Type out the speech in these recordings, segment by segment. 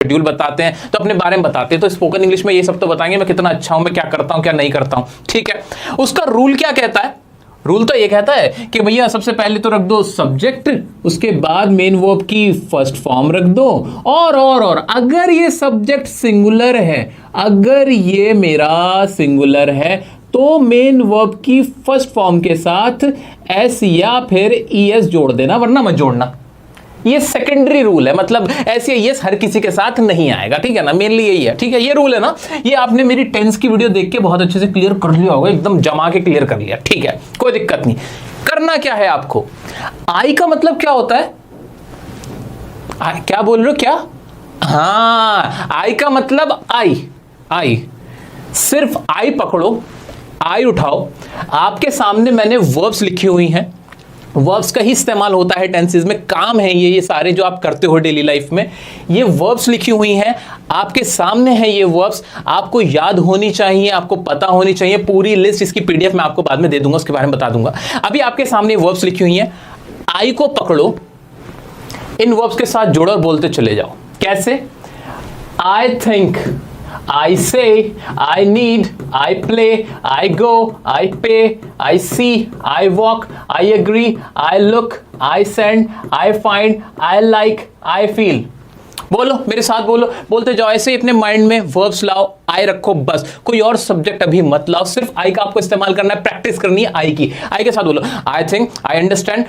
Schedule बताते हैं, तो अपने बारे में बताते हैं। तो स्पोकन इंग्लिश में ये सब तो बताएंगे, मैं कितना अच्छा हूं, मैं क्या करता हूं क्या नहीं करता हूं, ठीक है। उसका रूल क्या कहता है? रूल तो ये कहता है कि भैया सबसे पहले तो रख दो सब्जेक्ट, उसके बाद मेन वर्ब की फर्स्ट फॉर्म रख दो, और अगर ये सब्जेक्ट सिंगुलर है, अगर ये मेरा सिंगुलर है तो मेन वर्ब की फर्स्ट फॉर्म के साथ एस या फिर ईएस जोड़ देना, वरना मत जोड़ना। ये सेकेंडरी रूल है, मतलब ऐसे यस हर किसी के साथ नहीं आएगा, ठीक है ना, मेनली यही है, ठीक है। ये रूल है ना, ये आपने मेरी टेंस की वीडियो देख के बहुत अच्छे से क्लियर कर लिया होगा, एकदम जमा के क्लियर कर लिया, ठीक है, कोई दिक्कत नहीं। करना क्या है आपको, आई का मतलब क्या होता है, क्या बोल रहे हो क्या? हाँ, आई का मतलब आई, सिर्फ आई पकड़ो, आई उठाओ, आपके सामने मैंने वर्ब्स लिखी हुई हैं, वर्ब्स का ही इस्तेमाल होता है टेंसेस में, काम है ये सारे जो आप करते हो डेली लाइफ में, ये वर्ब्स लिखी हुई हैं, आपके सामने है ये वर्ब्स, आपको याद होनी चाहिए, आपको पता होनी चाहिए। पूरी लिस्ट इसकी पीडीएफ मैं आपको बाद में दे दूंगा, उसके बारे में बता दूंगा। अभी आपके सामने वर्ब्स लिखी हुई हैं, आई को पकड़ो, इन वर्ब्स के साथ जोड़ो और बोलते चले जाओ। कैसे? I think, I say, I need, I play, I go, I pay, I see, I walk, I agree, I look, I send, I find, I like, I feel। बोलो मेरे साथ, बोलो, बोलते जाओ, ऐसे ही अपने माइंड में वर्ब्स लाओ, आई रखो बस, कोई और सब्जेक्ट अभी मत लाओ, सिर्फ आई का आपको इस्तेमाल करना है, प्रैक्टिस करनी है आई की। आई के साथ बोलो, आई थिंक, आई अंडरस्टैंड,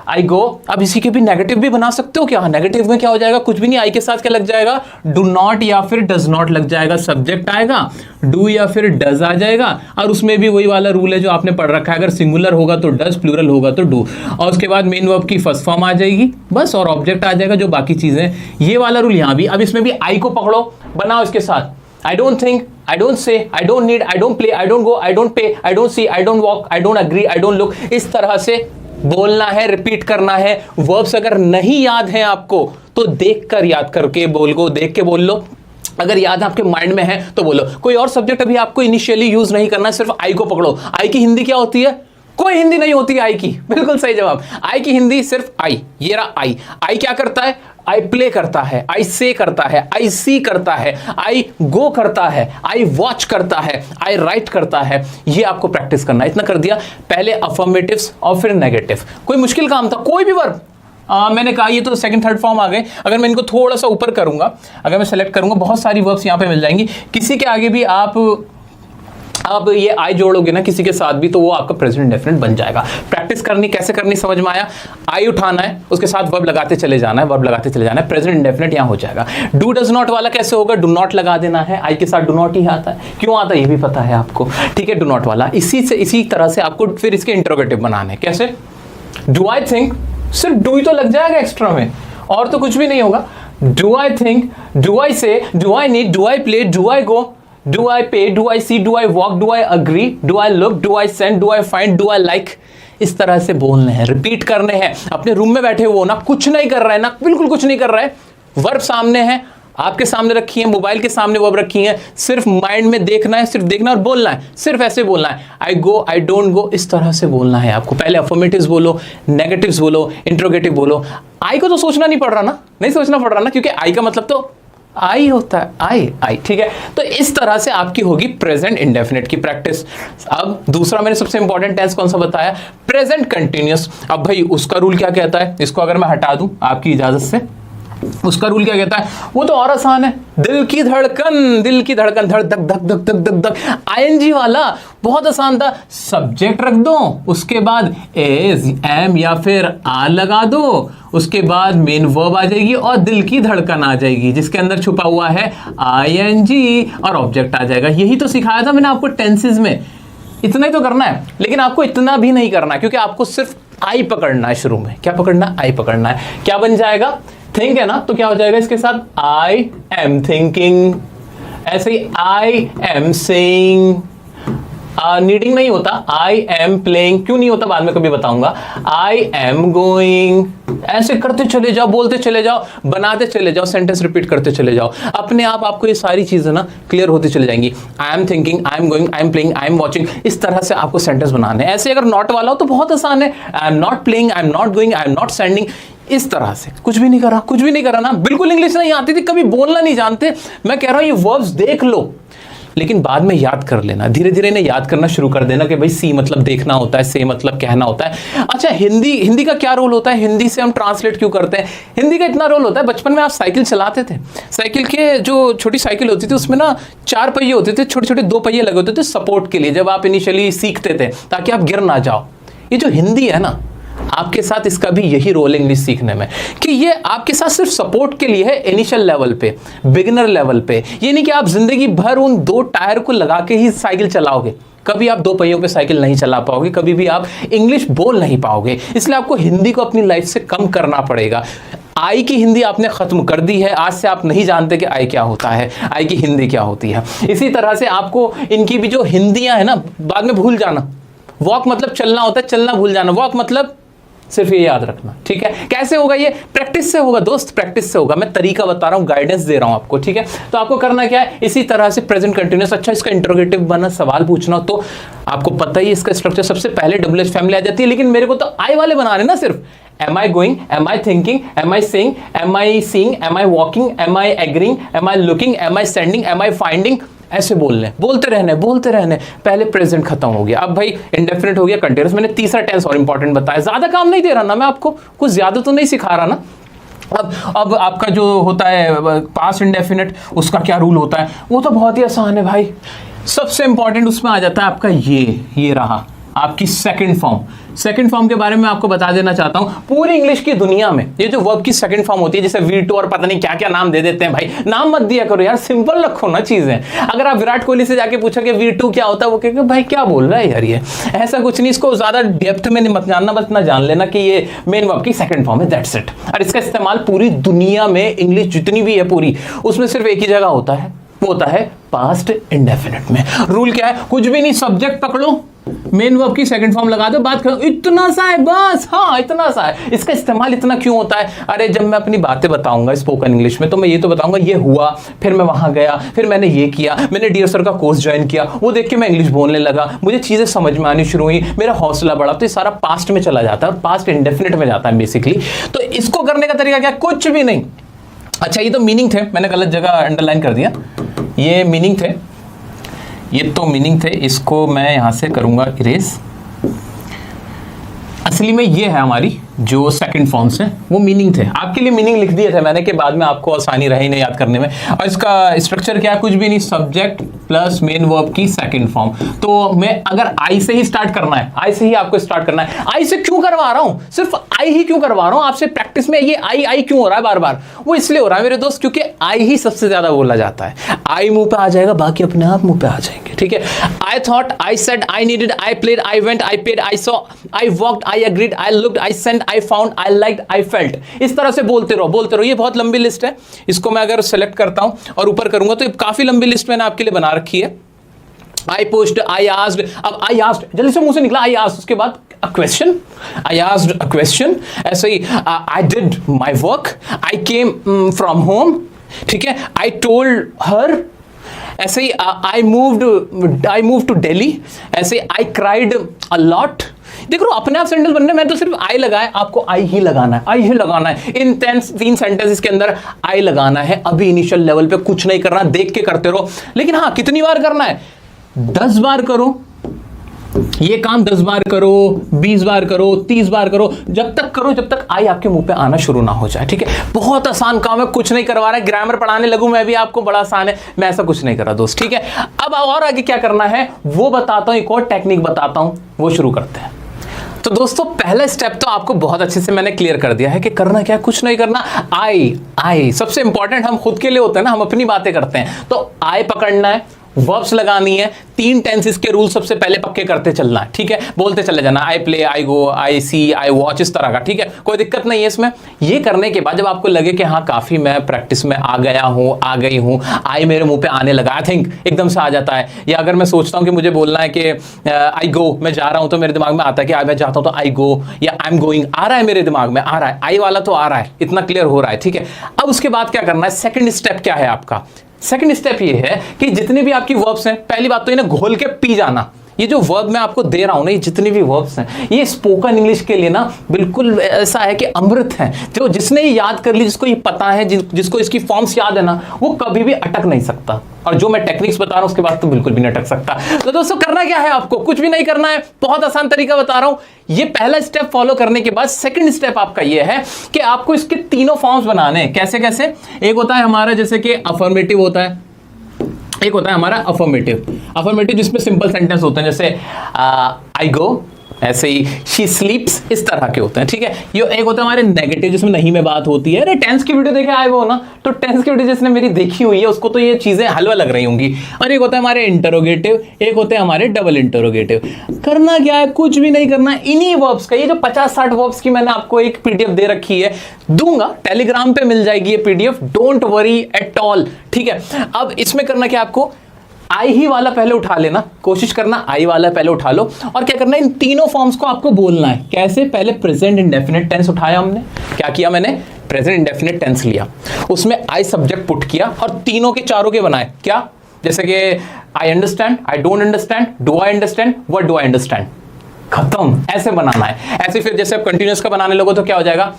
आई गो। अब इसी के भी नेगेटिव भी बना सकते हो क्या? नेगेटिव में क्या हो जाएगा? कुछ भी नहीं, आई के साथ क्या लग जाएगा? डू नॉट या फिर डज नॉट लग जाएगा, सब्जेक्ट आएगा, डू या फिर डज आ जाएगा, और उसमें भी वही वाला रूल है जो आपने पढ़ रखा है, अगर सिंगुलर होगा तो डज, प्लूरल होगा तो डू, और उसके बाद मेन वर्ब की फर्स्ट फॉर्म आ जाएगी बस, और ऑब्जेक्ट आ जाएगा, जो बाकी चीजें, ये वाला रूल यहां भी। अब इसमें भी आई को पकड़ो, बनाओ इसके साथ, I don't think, I don't say, I don't need, I don't play, I don't go, I don't pay, I don't see, I don't walk, I don't agree, I don't look। इस तरह से बोलना है, रिपीट करना है। Verbs अगर नहीं याद है आपको तो देखकर याद करके बोल को, देख के बोल लो, अगर याद आपके माइंड में है तो बोलो। कोई और सब्जेक्ट अभी आपको इनिशियली यूज नहीं करना है, सिर्फ आई को पकड़ो। आई की हिंदी क्या होती है? कोई हिंदी नहीं होती आई की, बिल्कुल सही जवाब। आई की हिंदी सिर्फ आई, ये रहा आई। आई क्या करता है? आई प्ले करता है, आई से करता है, आई सी करता है, आई गो करता है, आई वॉच करता है, आई राइट करता है। ये आपको प्रैक्टिस करना है। इतना कर दिया, पहले अफर्मेटिव्स और फिर नेगेटिव। कोई मुश्किल काम था? कोई भी वर्ब मैंने कहा ये तो सेकंड थर्ड फॉर्म आ गए। अगर मैं इनको थोड़ा सा ऊपर करूंगा, अगर मैं सेलेक्ट करूंगा, बहुत सारी वर्ब्स यहां पे मिल जाएंगी। किसी के आगे भी आप ये आई जोड़ोगे ना किसी के साथ भी, तो वो आपका प्रेजेंट इंडेफिनिट बन जाएगा। प्रैक्टिस करनी कैसे करनी समझ में आया? आई उठाना है, उसके साथ वर्ब लगाते चले जाना है, वर्ब लगाते चले जाना है, प्रेजेंट इंडेफिनिट यहां हो जाएगा। डू डज नॉट वाला कैसे होगा? डू नॉट लगा देना है, आई के साथ डू नॉट ही आता है। क्यों आता है ये भी पता है आपको, ठीक है। डू नॉट वाला इसी तरह से आपको फिर इसके इंटरोगेटिव बनाने हैं। कैसे? डू आई थिंक, सिर्फ डू ही तो लग जाएगा एक्स्ट्रा में, और तो कुछ भी नहीं होगा। Do I think, do I say, do I need, do I play, do I go, do I pay, do I see, do I walk, do I agree, do I look, do I send, do I find, do I like। इस तरह से बोलने हैं, repeat करने हैं। अपने room में बैठे हो ना, कुछ नहीं कर रहा है ना, बिल्कुल कुछ नहीं कर रहा है, वर्ब सामने है, आपके सामने रखी है, मोबाइल के सामने वर्ब रखी है, सिर्फ माइंड में देखना है, सिर्फ देखना और बोलना है, सिर्फ ऐसे बोलना है। आई गो, आई डोंट गो, इस तरह से बोलना है आपको। पहले अफर्मेटिव्स बोलो, नेगेटिव्स बोलो, इंट्रोगेटिव बोलो। आई को तो सोचना नहीं पड़ रहा ना, नहीं सोचना पड़ रहा ना, क्योंकि आई का मतलब तो आई होता है, आई, ठीक है। तो इस तरह से आपकी होगी प्रेजेंट इंडेफिनिट की प्रैक्टिस। अब दूसरा मैंने सबसे इंपॉर्टेंट टेंस कौन सा बताया? Present continuous. अब भाई उसका रूल क्या कहता है? इसको अगर मैं हटा दूं आपकी इजाजत से, उसका रूल क्या कहता है? वो तो और आसान है। दिल की धड़कन, दिल की धड़कन, धड़ धक धक धक धक धक धक। आईएनजी वाला बहुत आसान था। सब्जेक्ट रख दो, उसके बाद एज, एम या फिर आर लगा दो, उसके बाद मेन वर्ब आ जाएगी और दिल की धड़कन आ जाएगी, जिसके अंदर छुपा हुआ है आईएनजी और ऑब्जेक्ट आ जाएगा। यही तो सिखाया था मैंने आपको टेंसेस में। इतना ही तो करना है, लेकिन आपको इतना भी नहीं करना, क्योंकि आपको सिर्फ आई पकड़ना है शुरू में। क्या पकड़ना? आई पकड़ना है। क्या बन जाएगा? थिंक है ना, तो क्या हो जाएगा इसके साथ? I am thinking. ऐसे ही आई एम सेइंग, नीडिंग नहीं होता। आई एम प्लेइंग, क्यों नहीं होता बाद में कभी बताऊंगा। I am going. ऐसे करते चले जाओ, बोलते चले जाओ, बनाते चले जाओ, सेंटेंस रिपीट करते चले जाओ। अपने आप आपको ये सारी चीजें ना क्लियर होती चली जाएंगी। I am thinking, I am going, I am playing, I am watching. इस तरह से आपको सेंटेंस बनाने हैं। ऐसे अगर नॉट वाला हो तो बहुत आसान है। आई am not playing, I am not going, I am not sending. इस तरह से कुछ भी नहीं करा, कुछ भी नहीं करा ना, बिल्कुल इंग्लिश नहीं आती थी, कभी बोलना नहीं जानते। मैं कह रहा हूं ये वर्ब्स देख लो, लेकिन बाद में याद कर लेना, धीरे धीरे इन्हें याद करना शुरू कर देना कि भाई सी मतलब देखना होता है, से मतलब कहना होता है। अच्छा, हिंदी का क्या रोल होता है, हिंदी से हम ट्रांसलेट क्यों करते हैं? हिंदी का इतना रोल होता है, बचपन में आप साइकिल चलाते थे, साइकिल के जो छोटी साइकिल होती थी उसमें ना 4 पहिए होते थे, छोटे छोटे 2 पहिए लगे होते थे सपोर्ट के लिए, जब आप इनिशियली सीखते थे ताकि आप गिर ना जाओ। ये जो हिंदी है ना, आपके साथ इसका भी यही रोल है इंग्लिश सीखने में, कि ये आपके साथ सिर्फ सपोर्ट के लिए है इनिशियल लेवल पे, बिगिनर लेवल पे। ये नहीं कि आप जिंदगी भर उन 2 टायर को लगा के ही साइकिल चलाओगे, कभी आप 2 पहियों पे साइकिल नहीं चला पाओगे, कभी भी आप इंग्लिश बोल नहीं पाओगे। इसलिए आपको हिंदी को अपनी लाइफ से कम करना पड़ेगा। आई की हिंदी आपने खत्म कर दी है, आज से आप नहीं जानते कि आई क्या होता है, आई की हिंदी क्या होती है। इसी तरह से आपको इनकी भी जो हिंदियां है ना, बाद में भूल जाना। वॉक मतलब चलना होता है, चलना भूल जाना। वॉक मतलब सिर्फ ये याद रखना, ठीक है? कैसे होगा ये? प्रैक्टिस से होगा दोस्त, प्रैक्टिस से होगा। मैं तरीका बता रहा हूँ, गाइडेंस दे रहा हूँ आपको, ठीक है? तो आपको करना क्या है, इसी तरह से प्रेजेंट कंटिन्यूअस। अच्छा, इसका इंटरोगेटिव बना सवाल पूछना तो आपको पता ही इसका स्ट्रक्चर, सबसे पहले WH फैमिली आ जाती है, लेकिन मेरे को तो आई वाले बना रहे ना सिर्फ। Am I going? Am I thinking? Am I saying? Am I seeing? Am I walking? Am I agreeing? Am I looking? Am I standing? Am I finding? ऐसे बोलने, बोलते रहने। पहले प्रेजेंट खत्म हो गया, अब भाई इंडेफिनिट हो गया, कंटीन्यूअस। मैंने तीसरा टेंस और इंपॉर्टेंट बताया। ज्यादा काम नहीं दे रहा ना मैं आपको, कुछ ज्यादा तो नहीं सिखा रहा ना। अब आपका जो होता है पास्ट इंडेफिनिट, उसका क्या रूल होता है, वो तो बहुत ही आसान है भाई। सबसे इंपॉर्टेंट उसमें आ जाता है आपका ये रहा आपकी सेकंड फॉर्म। सेकंड फॉर्म के बारे में आपको बता देना चाहता हूं, पूरी इंग्लिश की दुनिया में ये जो वर्ब की सेकंड फॉर्म होती है, जैसे V2 और पता नहीं क्या क्या नाम दे देते हैं भाई, नाम मत दिया करो यार, सिंपल रखो ना चीजें। अगर आप विराट कोहली से जाके पूछोगे V2 क्या होता है, वो कहेंगे भाई क्या बोल रहा है यार ये, ऐसा कुछ नहीं। इसको ज्यादा डेप्थ में मत जानना, बस ना जान लेना कि ये मेन वर्ब की सेकंड फॉर्म है, दैट्स इट। और इसका इस्तेमाल पूरी दुनिया में इंग्लिश जितनी भी है पूरी, उसमें सिर्फ एक ही जगह होता है, वो होता है पास्ट इंडेफिनिट में। रूल क्या है, कुछ भी नहीं, सब्जेक्ट पकड़ो, मेन वर्ब की सेकंड फॉर्म लगा दो, बात करो, इतना सा है बस। हाँ, इतना सा है। इसका इस्तेमाल इतना क्यों होता है? अरे जब मैं अपनी बातें बताऊंगा स्पोकन इंग्लिश में, तो मैं ये तो बताऊंगा ये हुआ, फिर मैं वहां गया, फिर मैंने ये किया, मैंने डियर सर का कोर्स ज्वाइन किया, वो देख के मैं इंग्लिश बोलने लगा, मुझे चीजें समझ में आनी शुरू हुई, मेरा हौसला बढ़ा। तो ये सारा पास्ट में चला जाता है और पास्ट इंडेफिनिट में जाता है बेसिकली। तो इसको करने का तरीका क्या? कुछ भी नहीं। अच्छा, ये तो मीनिंग थे, मैंने गलत जगह अंडरलाइन कर दिया, ये मीनिंग थे, ये तो मीनिंग थे, इसको मैं यहां से करूंगा इरेज। असली में ये है हमारी जो सेकंड फॉर्म्स है, वो मीनिंग थे। आपके लिए मीनिंग लिख दिए थे मैंने कि बाद में आपको आसानी रही नहीं याद करने में। और इसका स्ट्रक्चर क्या है? कुछ भी नहीं, सब्जेक्ट प्लस मेन वर्ब की सेकंड फॉर्म। तो मैं अगर आई से ही स्टार्ट करना है, आई से ही आपको स्टार्ट करना है। आई से क्यों करवा रहा हूं, सिर्फ आई ही क्यों करवा रहा हूं आपसे प्रैक्टिस में? ये आई क्यों हो रहा है बार बार? वो इसलिए हो रहा है मेरे दोस्त, क्योंकि आई ही सबसे ज्यादा बोला जाता है। आई मुंह पे आ जाएगा, बाकी अपने आप मुंह पे आ जाएंगे, ठीक है? I thought, I said, I needed, I played, I went, I paid, I saw, I walked, I agreed, I looked, I sent, I found, I liked, I felt. इस तरह से बोलते रहो। ये बहुत लंबी लिस्ट है, इसको मैं अगर सेलेक्ट करता हूं और ऊपर करूंगा तो काफी लंबी लिस्ट मैंने आपके लिए बना रखी है। आई पोस्ट, आई आस्क्ड, अब आई आस्क्ड जल्दी से मुंह से निकला, आई आस्क्ड, उसके बाद a question, I asked a question, ऐसे ही I did my work, I came from home, ठीक है? I told her, ऐसे ही I moved to Delhi, ऐसे I cried a lot। देख लो अपने आप सेंटेंस बनने में तो सिर्फ आई लगाए, आपको आई ही लगाना है, आई ही लगाना है। इन 3 सेंटेंसेस के अंदर आई लगाना है। अभी इनिशियल लेवल पे कुछ नहीं करना, देख के करते रहो। लेकिन हाँ, कितनी बार करना है? 10 बार करो ये काम, 10 बार करो, 20 बार करो, 30 बार करो, जब तक करो जब तक आई आपके मुंह पे आना शुरू ना हो जाए, ठीक है? बहुत आसान काम है, कुछ नहीं करवा रहा है। ग्रामर पढ़ाने लगूं मैं भी आपको, बड़ा आसान है, मैं ऐसा कुछ नहीं कर रहा दोस्त, ठीक है? अब और आगे क्या करना है वो बताता हूं, एक और टेक्निक बताता हूं, वो शुरू करते हैं। तो दोस्तों पहला स्टेप तो आपको बहुत अच्छे से मैंने क्लियर कर दिया है कि करना क्या है, कुछ नहीं करना। आई सबसे इंपॉर्टेंट, हम खुद के लिए होते हैं ना, हम अपनी बातें करते हैं, तो आई पकड़ना है, वर्ब्स लगानी है, 3 टेंसेस के रूल सबसे पहले पक्के करते चलना है, ठीक है? बोलते चले जाना, I play, I go, I C, I watch, इस तरह का, ठीक है? कोई दिक्कत नहीं है इसमें। ये करने के बाद जब आपको लगे कि हाँ काफी मैं प्रैक्टिस में आ गई हूँ, आई मेरे मुंह पे आने लगा, आई थिंक एकदम से आ जाता है। या अगर मैं सोचता हूँ कि मुझे बोलना है कि आई गो, मैं जा रहा हूँ, तो मेरे दिमाग में आता है कि आई मैं जाता हूँ तो आई गो, या आई एम गोइंग, आ रहा है मेरे दिमाग में, आ रहा है, आई वाला तो आ रहा है, इतना क्लियर हो रहा है, ठीक है? अब उसके बाद क्या करना है, सेकेंड स्टेप क्या है आपका? सेकंड स्टेप ये है कि जितने भी आपकी वर्ब्स हैं, पहली बात तो इन्हें घोल के पी जाना। ये जो वर्ब मैं आपको दे रहा हूं ना, ये जितनी भी वर्ब्स हैं, ये स्पोकन इंग्लिश के लिए ना बिल्कुल ऐसा है कि अमृत है। जो जिसने ये याद कर ली, जिसको ये पता है, जिसको इसकी फॉर्म्स याद है ना, वो कभी भी अटक नहीं सकता। और जो मैं टेक्निक्स बता रहा हूं उसके बाद तो बिल्कुल भी नहीं अटक सकता। तो दोस्तों करना क्या है, आपको कुछ भी नहीं करना है, बहुत आसान तरीका बता रहा हूं। ये पहला स्टेप फॉलो करने के बाद सेकंड स्टेप आपका ये है कि आपको इसके तीनों फॉर्म्स बनाने हैं। कैसे कैसे? एक होता है हमारा जैसे कि अफर्मेटिव होता है, एक होता है हमारा अफर्मेटिव जिसमें सिंपल सेंटेंस होते हैं, जैसे आई गो, ऐसे ही शी स्लीप्स, इस तरह के होते हैं, ठीक है। ये एक होता है हमारे नेगेटिव जिसमें नहीं में बात होती है। अरे टेंस की वीडियो देखे आए वो ना, तो टेंस की वीडियो जिसने मेरी देखी हुई है उसको तो ये चीजें हलवा लग रही होंगी। और एक होता है हमारे इंटरोगेटिव, एक होते हैं हमारे डबल इंटरोगेटिव। करना क्या है, कुछ भी नहीं करना, इन्हीं वर्ब्स का, ये जो 50-60 वर्ब्स की मैंने आपको एक पीडीएफ दे रखी है, दूंगा टेलीग्राम पे मिल जाएगी ये PDF, don't worry at all, ठीक है। अब इसमें करना क्या आपको, आई ही वाला पहले उठा लेना, कोशिश करना आई वाला पहले उठा लो। और क्या करना है, इन तीनों फॉर्म्स को आपको बोलना है। कैसे? पहले प्रेजेंट इंडेफिनिट टेंस उठाया हमने, क्या किया मैंने, प्रेजेंट इंडेफिनिट टेंस लिया, उसमें आई सब्जेक्ट पुट किया और तीनों के चारों के बनाए। क्या? जैसे कि I understand, I don't understand, do I understand, what do I understand, खत्म। ऐसे बनाना है। ऐसे फिर जैसे आप कंटिन्यूअस का बनाने लगो तो क्या हो जाएगा,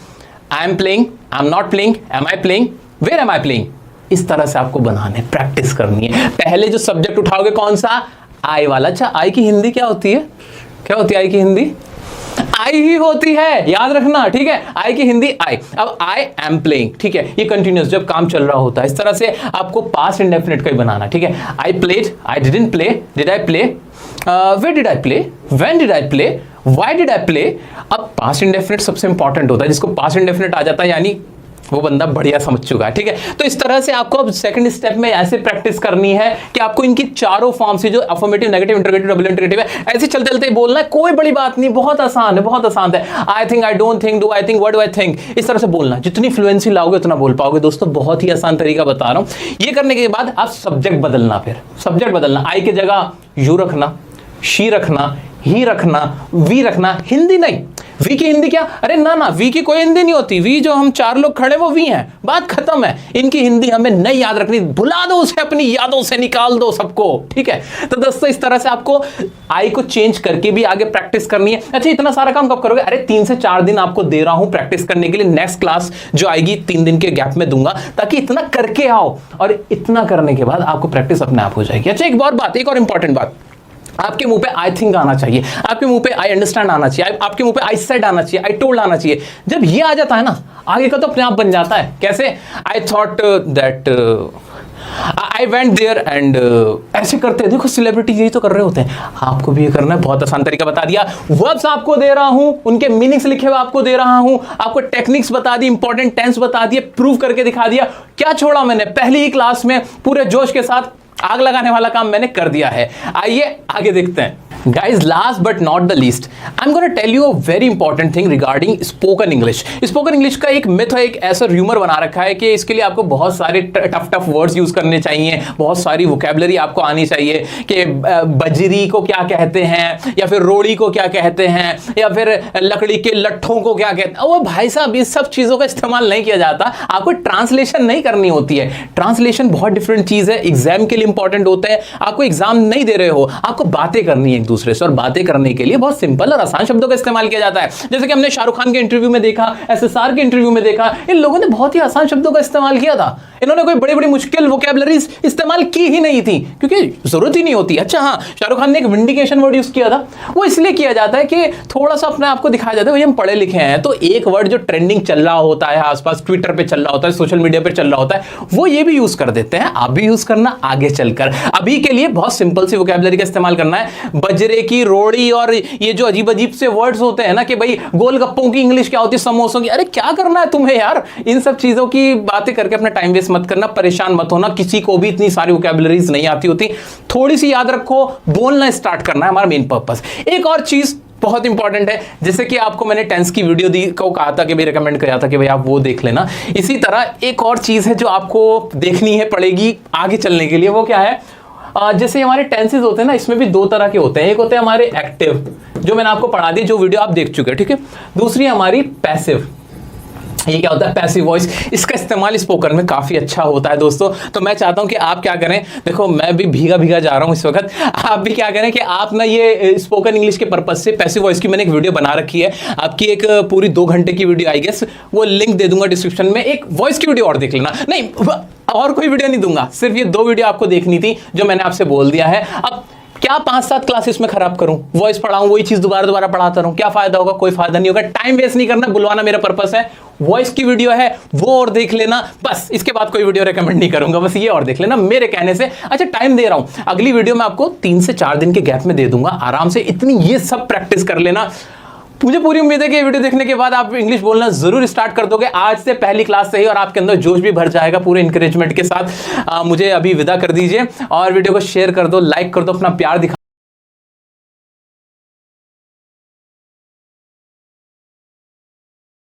I am playing, I am not playing, am I playing, where am I playing. इस तरह से आपको बनाने, प्रैक्टिस करनी है। पहले जो सब्जेक्ट उठाओगे कौन सा, आई वाला। अच्छा, आई की हिंदी क्या होती है, क्या होती है आई की हिंदी, आई ही होती है, याद रखना, ठीक है। आई की हिंदी आई। अब आई एम प्लेइंग, ठीक है, ये कंटिन्यूअस जब काम चल रहा होता है। इस तरह से आपको पास्ट इंडेफिनिट का ही बनाना, ठीक है। I played, I didn't play, did I play, where did I play, when did I play, why did I play. अब पास्ट इंडेफिनिट सबसे इंपॉर्टेंट होता है, जिसको पास्ट इंडेफिनिट आ जाता है यानी वो बंदा बढ़िया समझ चुका है, ठीक है। तो इस तरह से आपको अब सेकंड स्टेप में ऐसे प्रैक्टिस करनी है कि आपको इनकी चारों फॉर्म से, जो affirmative, negative, interrogative, double interrogative है, ऐसे चलते चलते बोलना है। कोई बड़ी बात नहीं, बहुत आसान है, बहुत आसान है। I think, I don't think, do I think, what do I think, इस तरह से बोलना। जितनी फ्लुएंसी लाओगे उतना बोल पाओगे दोस्तों। बहुत ही आसान तरीका बता रहा हूं। ये करने के बाद आप सब्जेक्ट बदलना, फिर सब्जेक्ट बदलना। आई की जगह यू रखना, शी रखना, ही रखना, वी रखना। हिंदी नहीं, वी की हिंदी क्या, अरे ना ना, वी की कोई हिंदी नहीं होती। वी जो हम चार लोग खड़े वो वी हैं, बात खत्म है। इनकी हिंदी हमें नहीं याद रखनी, भुला दो उसे, अपनी यादों से निकाल दो सबको, ठीक है। तो दोस्तों इस तरह से आपको आई को चेंज करके भी आगे प्रैक्टिस करनी है। अच्छा, इतना सारा काम कब करोगे, अरे 3 से 4 दिन आपको दे रहा हूं प्रैक्टिस करने के लिए। नेक्स्ट क्लास जो आएगी 3 दिन के गैप में दूंगा, ताकि इतना करके आओ, और इतना करने के बाद आपको प्रैक्टिस अपने आप हो जाएगी। अच्छा, एक और बात, एक और इंपॉर्टेंट बात, आपके मुंह पे आई थिंक आना चाहिए, आपके मुंह पे आई अंडरस्टैंड आना चाहिए, आपके मुंह पे आई सेड आना चाहिए, आई टोल्ड आना चाहिए। जब ये आ जाता है ना, आगे का तो अपने आप बन जाता है। कैसे? I thought that, I went there and, ऐसे करते हैं। देखो सेलिब्रिटी यही तो कर रहे होते हैं, आपको भी ये करना है। बहुत आसान तरीका बता दिया, वर्ब्स आपको दे रहा हूं, उनके मीनिंग्स लिखे हुए आपको दे रहा हूं, आपको टेक्निक्स बता दी, इंपॉर्टेंट टेंस बता दिए, प्रूव करके दिखा दिया। क्या छोड़ा मैंने, पहली ही क्लास में पूरे जोश के साथ आग लगाने वाला काम मैंने कर दिया है। आइए आगे देखते हैं। Guys, last but not the least, I'm going to tell you a very important thing regarding spoken English. Spoken English का एक myth है, एक ऐसा rumor बना रखा है कि इसके लिए आपको बहुत सारे टफ वर्ड्स यूज करने चाहिए, बहुत सारी वोकेबलरी आपको आनी चाहिए कि बजरी को क्या कहते हैं, या फिर रोड़ी को क्या कहते हैं, या फिर लकड़ी के लट्ठों को क्या कहते हैं। वो भाई साहब, इस सब चीज़ों का इस्तेमाल नहीं किया जाता। आपको ट्रांसलेशन नहीं करनी होती है। ट्रांसलेशन बहुत डिफरेंट चीज़ है, एग्जाम के लिए इंपॉर्टेंट होता है। आपको एग्जाम नहीं दे रहे हो, आपको बातें करनी है दूसरे से, और बातें करने के लिए बहुत सिंपल और आसान शब्दों का इस्तेमाल किया जाता है। जैसे कि हमने शाहरुख खान के इंटरव्यू में देखा, एसएसआर के इंटरव्यू में देखा, इन लोगों ने बहुत ही आसान शब्दों का इस्तेमाल किया था। इन्होंने कोई बड़ी बड़ी मुश्किल वोकैबुलरीज इस्तेमाल की ही नहीं थी, क्योंकि जरूरत ही नहीं होती। अच्छा हाँ, शाहरुख खान ने एक विंडिकेशन वर्ड यूज किया था, वो इसलिए किया जाता है कि थोड़ा सा अपने आप को दिखाया जाता है भाई हम पढ़े लिखे हैं। तो एक वर्ड जो ट्रेंडिंग चल रहा होता है, आसपास ट्विटर पे चल रहा होता है, सोशल मीडिया पे चल रहा होता है, वो ये भी यूज कर देते हैं। आप भी यूज करना आगे चलकर। अभी के लिए बहुत सिंपल सी वोकैबुलरी का इस्तेमाल करना है। बजरे की, रोड़ी और ये जो अजीब अजीब से वर्ड्स होते हैं ना कि भाई गोलगप्पों की इंग्लिश क्या होती है, समोसों की, अरे क्या करना है तुम्हें यार। इन सब चीजों की बातें करके अपना टाइम वेस्ट मत करना, परेशान मत होना। किसी को भी इतनी सारी वोकैबुलरीज नहीं आती होती, थोड़ी सी याद रखो, बोलना स्टार्ट करना है हमारा मेन पर्पस। एक और चीज बहुत इंपॉर्टेंट है, जैसे कि आपको मैंने टेंस की वीडियो दी को कहा था कि भाई रिकमेंड किया था कि भाई आप वो देख लेना। इसी तरह एक और चीज है जो आपको देखनी है पड़ेगी आगे चलने के लिए, वो क्या है, जैसे हमारे टेंसेस होते हैं ना, इसमें भी 2 तरह के होते हैं। एक होते हैं हमारे एक्टिव, जो मैंने आपको पढ़ा दी, जो वीडियो आप देख चुके हैं, ठीक है। दूसरी हमारी पैसिव, ये क्या होता है, पैसिव वॉइस। इसका इस्तेमाल स्पोकन में काफ़ी अच्छा होता है दोस्तों। तो मैं चाहता हूं कि आप क्या करें, देखो मैं भी भीगा भीगा जा रहा हूं इस वक्त, आप भी क्या करें कि आप ना ये स्पोकन इंग्लिश के पर्पज से पैसिव वॉइस की मैंने एक वीडियो बना रखी है, आपकी एक पूरी 2 घंटे की वीडियो आई गेस, वो लिंक दे दूंगा डिस्क्रिप्शन में। एक वॉइस की वीडियो और देख लेना, नहीं और कोई वीडियो नहीं दूंगा, सिर्फ ये 2 वीडियो आपको देखनी थी जो मैंने आपसे बोल दिया है। अब क्या 5-7 क्लासेस में खराब करूं, वॉइस पढ़ाऊं, वही चीज दोबारा दोबारा पढ़ाता रहूं, क्या फायदा होगा? कोई फायदा नहीं होगा। टाइम वेस्ट नहीं करना, बुलवाना मेरा पर्पस है। वॉइस की वीडियो है वो और देख लेना, बस इसके बाद कोई वीडियो रेकमेंड नहीं करूंगा, बस ये और देख लेना मेरे कहने से। अच्छा टाइम दे रहा हूं, अगली वीडियो में आपको 3 से 4 दिन के गैप में दे दूंगा, आराम से इतनी ये सब प्रैक्टिस कर लेना। मुझे पूरी उम्मीद है कि ये वीडियो देखने के बाद आप इंग्लिश बोलना जरूर स्टार्ट कर दोगे आज से, पहली क्लास से ही, और आपके अंदर जोश भी भर जाएगा पूरे इंकरेजमेंट के साथ। मुझे अभी विदा कर दीजिए और वीडियो को शेयर कर दो, लाइक कर दो, अपना प्यार दिखा